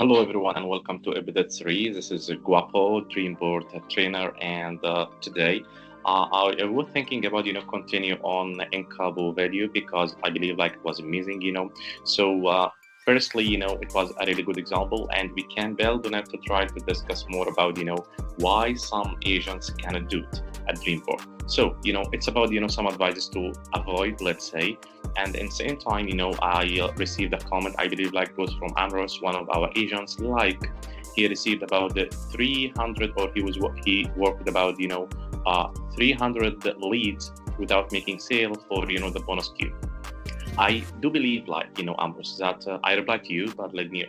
Hello, everyone, and welcome to episode 3. This is Guapo, Dreamport trainer, and today I was thinking about continue on Incabo video because I believe it was amazing. So firstly, it was a really good example, and we can build on it to try to discuss more about why some agents cannot do it at Dreamport. So it's about some advices to avoid, let's say. And in the same time, I received a comment, I believe it was from Amros, one of our agents, he received about the 300, or he worked about 300 leads without making sale for the bonus queue. I do believe Amros, that I replied to you, but let me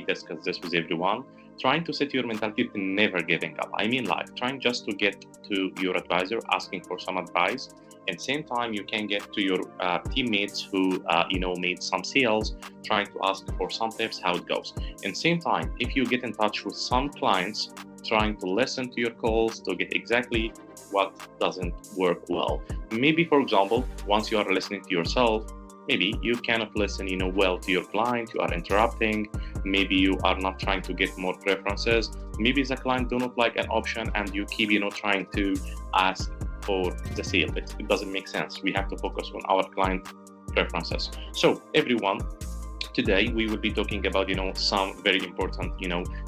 discuss this with everyone. Trying to set your mentality to never giving up. I mean, trying just to get to your advisor, asking for some advice. At the same time, you can get to your teammates who, made some sales, trying to ask for some tips, how it goes. At the same time, if you get in touch with some clients, trying to listen to your calls to get exactly what doesn't work well. Maybe, for example, once you are listening to yourself, maybe you cannot listen, well to your client, you are interrupting, maybe you are not trying to get more preferences, maybe the client do not like an option and you keep, trying to ask for the sale. It doesn't make sense. We have to focus on our client preferences. So everyone, today we will be talking about, some very important,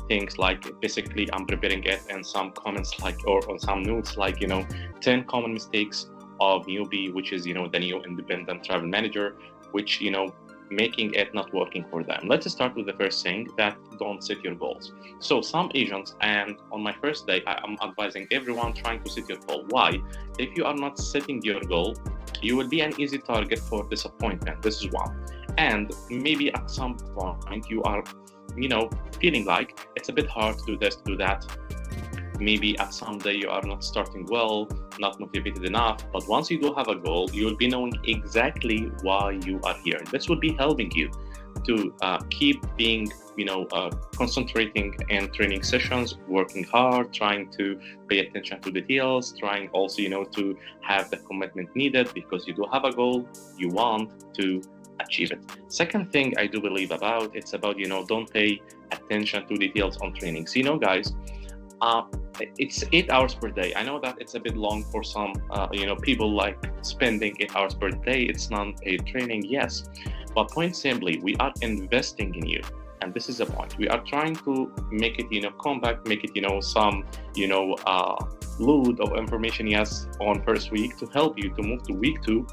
things basically I'm preparing it and some comments or on some notes 10 common mistakes of newbie, which is, the new independent travel manager, which, making it not working for them. Let's start with the first thing, that don't set your goals. So some agents, and on my first day, I'm advising everyone trying to set your goal. Why? If you are not setting your goal, you will be an easy target for disappointment. This is one. And maybe at some point you are, feeling like it's a bit hard to do this, do that. Maybe at some day you are not starting well, not motivated enough, but once you do have a goal, you will be knowing exactly why you are here. This will be helping you to keep being, concentrating in training sessions, working hard, trying to pay attention to details, trying also, to have the commitment needed because you do have a goal, you want to achieve it. Second thing I do believe about, it's about, don't pay attention to details on trainings. Guys, it's 8 hours per day. I know that it's a bit long for some, people spending 8 hours per day. It's non-paid training, yes. But point simply, we are investing in you. And this is the point. We are trying to make it, compact, make it, some, load of information, yes, on first week to help you to move to week 2,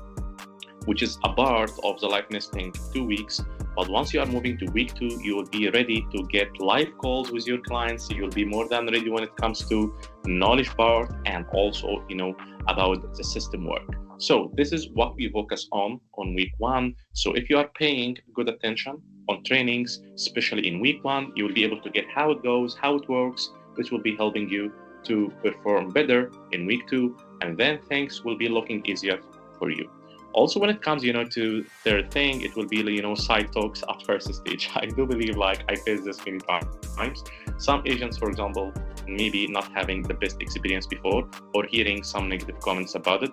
which is a part of the live nesting 2 weeks. But once you are moving to week 2, you will be ready to get live calls with your clients. You'll be more than ready when it comes to knowledge part and also, about the system work. So this is what we focus on week 1. So if you are paying good attention on trainings, especially in week 1, you will be able to get how it goes, how it works. This will be helping you to perform better in week 2, and then things will be looking easier for you. Also, when it comes, to third thing, it will be, side talks at first stage. I do believe, I faced this many times. Some agents, for example, maybe not having the best experience before or hearing some negative comments about it.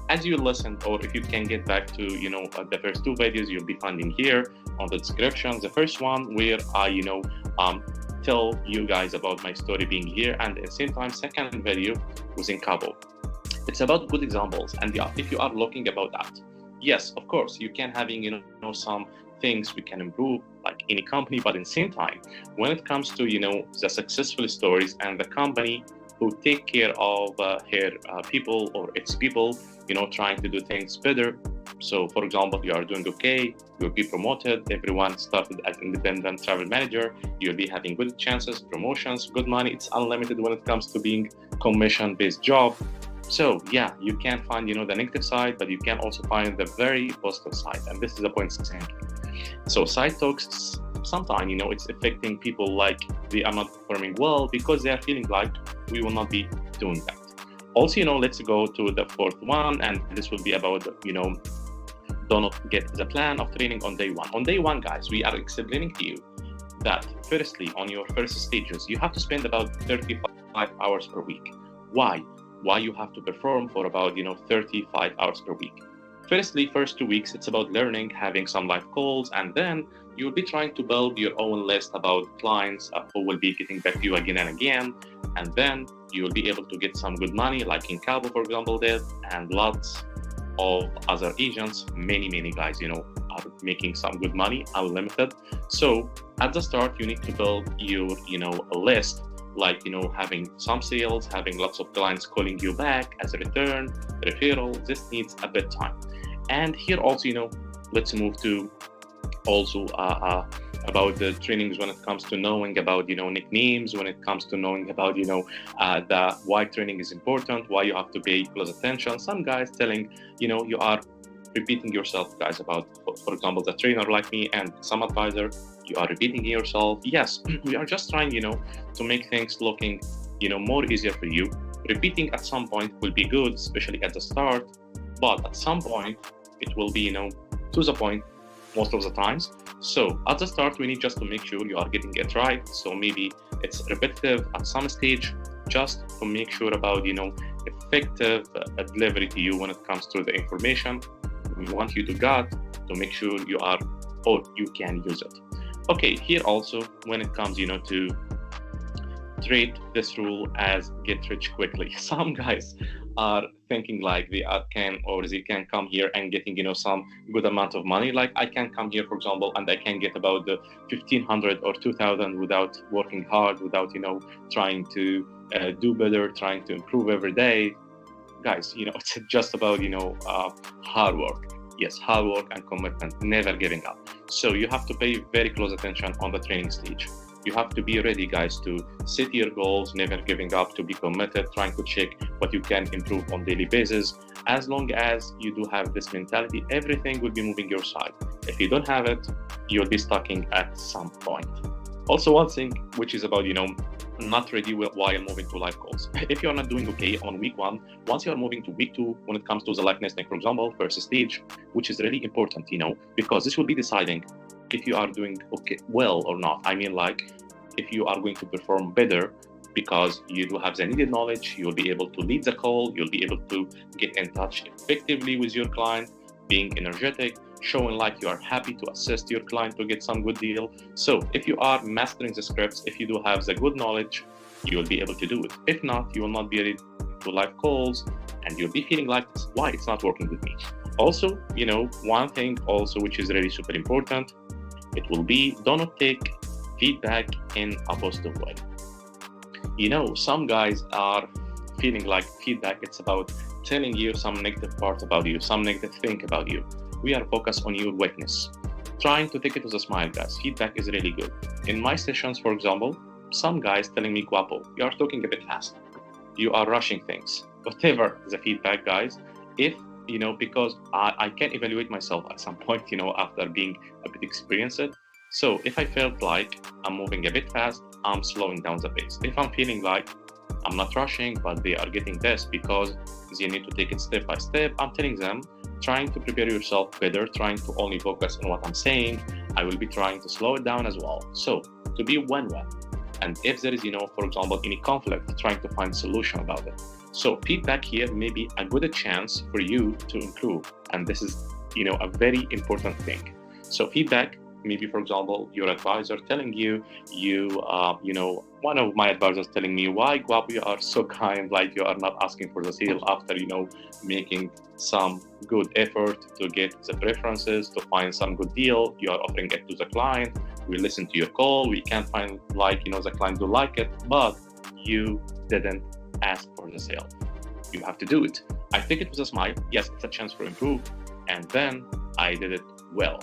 As you listen, or if you can get back to, the first 2 videos, you'll be finding here on the description. The first one where I, tell you guys about my story being here, and at the same time, second video was in Cabo. It's about good examples, and if you are looking about that, yes, of course, you can having some things we can improve like any company, but in the same time, when it comes to the successful stories and the company who take care of her people or its people, trying to do things better. So, for example, you are doing okay, you'll be promoted. Everyone started as independent travel manager. You'll be having good chances, promotions, good money. It's unlimited when it comes to being commission-based job. So yeah, you can find, the negative side, but you can also find the very positive side. And this is the point exactly. So side talks, sometimes, it's affecting people they are not performing well because they are feeling like we will not be doing that. Also, let's go to the fourth one. And this will be about, do not get the plan of training on day 1. On day 1, guys, we are explaining to you that firstly, on your first stages, you have to spend about 35 hours per week. Why you have to perform for about 35 hours per week? First 2 weeks, it's about learning, having some live calls, and then you'll be trying to build your own list about clients who will be getting back to you again and again. And then you'll be able to get some good money, like in Cabo, for example, did, and lots of other agents, many guys, are making some good money, unlimited. So at the start, you need to build your, a list, like, having some sales, having lots of clients calling you back as a return, referral. This needs a bit time. And here also, let's move to also about the trainings when it comes to knowing about, nicknames, when it comes to knowing about, the why training is important, why you have to pay close attention. Some guys telling, you are repeating yourself, guys, about, for example, the trainer like me and some advisor, you are repeating yourself. Yes, we are just trying, to make things looking, more easier for you. Repeating at some point will be good, especially at the start, but at some point it will be, to the point most of the times. So at the start, we need just to make sure you are getting it right. So maybe it's repetitive at some stage, just to make sure about, effective delivery to you when it comes to the information we want you to get, to make sure you are, or you can use it. Okay, here also, when it comes, to treat this rule as get rich quickly. Some guys are thinking like they can come here and getting, some good amount of money. Like I can come here, for example, and I can get about the 1,500 or 2,000 without working hard, without, trying to do better, trying to improve every day. Guys, it's just about, hard work. Yes, hard work and commitment, never giving up. So you have to pay very close attention on the training stage. You have to be ready, guys, to set your goals, never giving up, to be committed, trying to check what you can improve on daily basis. As long as you do have this mentality, everything will be moving your side. If you don't have it, you'll be stucking at some point. Also, one thing which is about, not ready while moving to live calls. If you're not doing okay on week 1, once you're moving to week 2, when it comes to the live nesting, for example, first stage, which is really important, because this will be deciding if you are doing okay well or not. I mean, like, if you are going to perform better because you do have the needed knowledge, you'll be able to lead the call, you'll be able to get in touch effectively with your client, being energetic, showing like you are happy to assist your client to get some good deal. So if you are mastering the scripts, if you do have the good knowledge, you will be able to do it. If not, you will not be ready to live calls, and you'll be feeling like, why it's not working with me? Also, one thing also which is really super important, it will be, do not take feedback in a positive way. Some guys are feeling like feedback, it's about telling you some negative part about you, some negative thing about you. We are focused on your weakness. Trying to take it with a smile, guys. Feedback is really good. In my sessions, for example, some guys telling me, Guapo, you are talking a bit fast. You are rushing things. Whatever the feedback, guys, if, because I can evaluate myself at some point, after being a bit experienced. So if I felt like I'm moving a bit fast, I'm slowing down the pace. If I'm feeling like I'm not rushing, but they are getting this because they need to take it step by step, I'm telling them, trying to prepare yourself better, trying to only focus on what I'm saying. I will be trying to slow it down as well. So to be win-win. And if there is, for example, any conflict, trying to find a solution about it. So feedback here may be a good chance for you to improve. And this is, a very important thing. So feedback, maybe, for example, your advisor telling you, one of my advisors telling me, why, Guapo, you are so kind, like you are not asking for the sale after, making some good effort to get the preferences, to find some good deal. You are offering it to the client. We listen to your call. We can't find, the client will like it, but you didn't ask for the sale. You have to do it. I take it with a smile. Yes, it's a chance for improve. And then I did it well.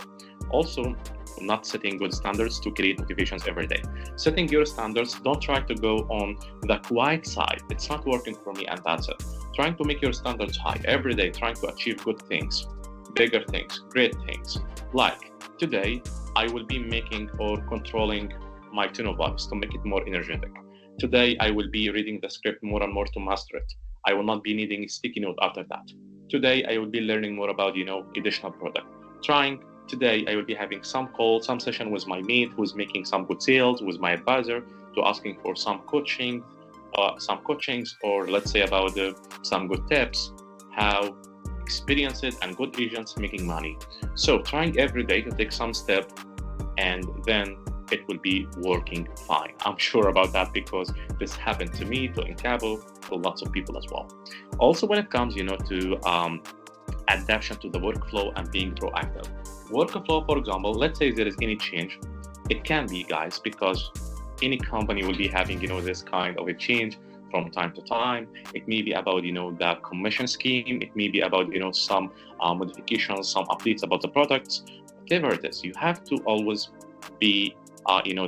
Also, not setting good standards to create motivations every day. Setting your standards, don't try to go on the quiet side. It's not working for me and that's it. Trying to make your standards high every day, trying to achieve good things, bigger things, great things. Like today, I will be making or controlling my tone of voice to make it more energetic. Today, I will be reading the script more and more to master it. I will not be needing a sticky note after that. Today, I will be learning more about, additional product. Today, I will be having some call, some session with my mate who's making some good sales, with my advisor, to asking for some coachings, or let's say about some good tips, how experienced and good agents making money. So trying every day to take some step, and then it will be working fine. I'm sure about that because this happened to me, to Incabo, to lots of people as well. Also, when it comes, to adaptation to the workflow and being proactive. Workflow, for example, let's say there is any change. It can be, guys, because any company will be having, this kind of a change from time to time. It may be about, the commission scheme. It may be about, some modifications, some updates about the products. Whatever it is, you have to always be,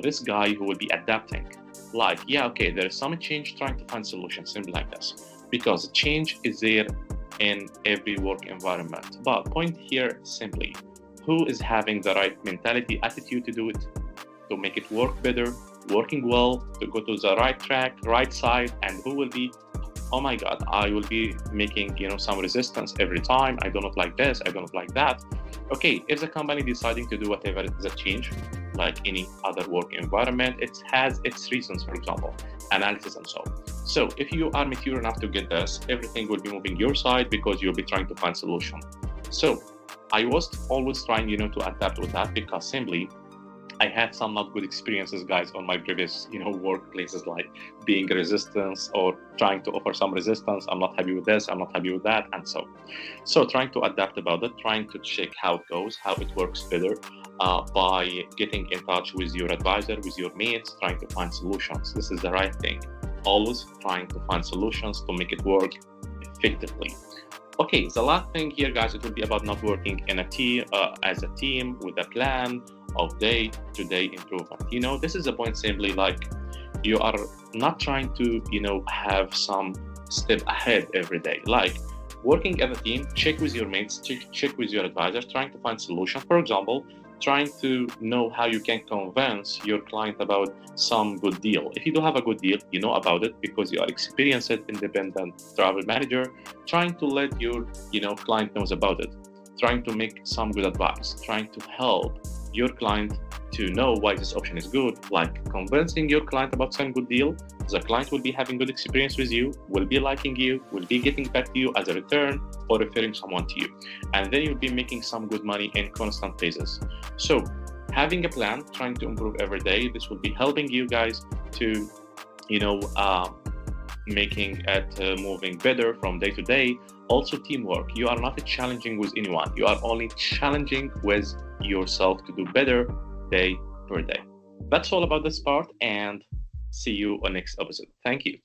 this guy who will be adapting. Like, yeah, okay, there is some change, trying to find solutions, simple like this. Because change is there in every work environment. But point here simply, who is having the right mentality, attitude to do it, to make it work better, working well, to go to the right track, right side, and who will be, oh my God, I will be making, some resistance every time. I do not like this, I do not like that. Okay, if the company deciding to do whatever is a change, like any other work environment, it has its reasons, for example, analysis and so on. So if you are mature enough to get this, everything will be moving your side because you'll be trying to find solution. So I was always trying, to adapt with that because simply I had some not good experiences, guys, on my previous, workplaces, like being resistance or trying to offer some resistance. I'm not happy with this, I'm not happy with that, and so trying to adapt about it, trying to check how it goes, how it works better, by getting in touch with your advisor, with your mates, trying to find solutions. This is the right thing. Always trying to find solutions to make it work effectively. Okay, the last thing here, guys, it will be about not working in a team, as a team with a plan of day-to-day improvement. This is a point simply like you are not trying to, have some step ahead every day. Like working as a team, check with your mates, check with your advisor, trying to find solutions. For example, trying to know how you can convince your client about some good deal. If you do have a good deal, you know about it because you are experienced independent travel manager, trying to let your, client knows about it, trying to make some good advice, trying to help your client to know why this option is good, like convincing your client about some good deal. The client will be having good experience with you, will be liking you, will be getting back to you as a return or referring someone to you. And then you'll be making some good money in constant basis. So having a plan, trying to improve every day, this will be helping you guys to, making it moving better from day to day. Also teamwork. You are not challenging with anyone. You are only challenging with yourself to do better day per day. That's all about this part, and see you on next episode. Thank you.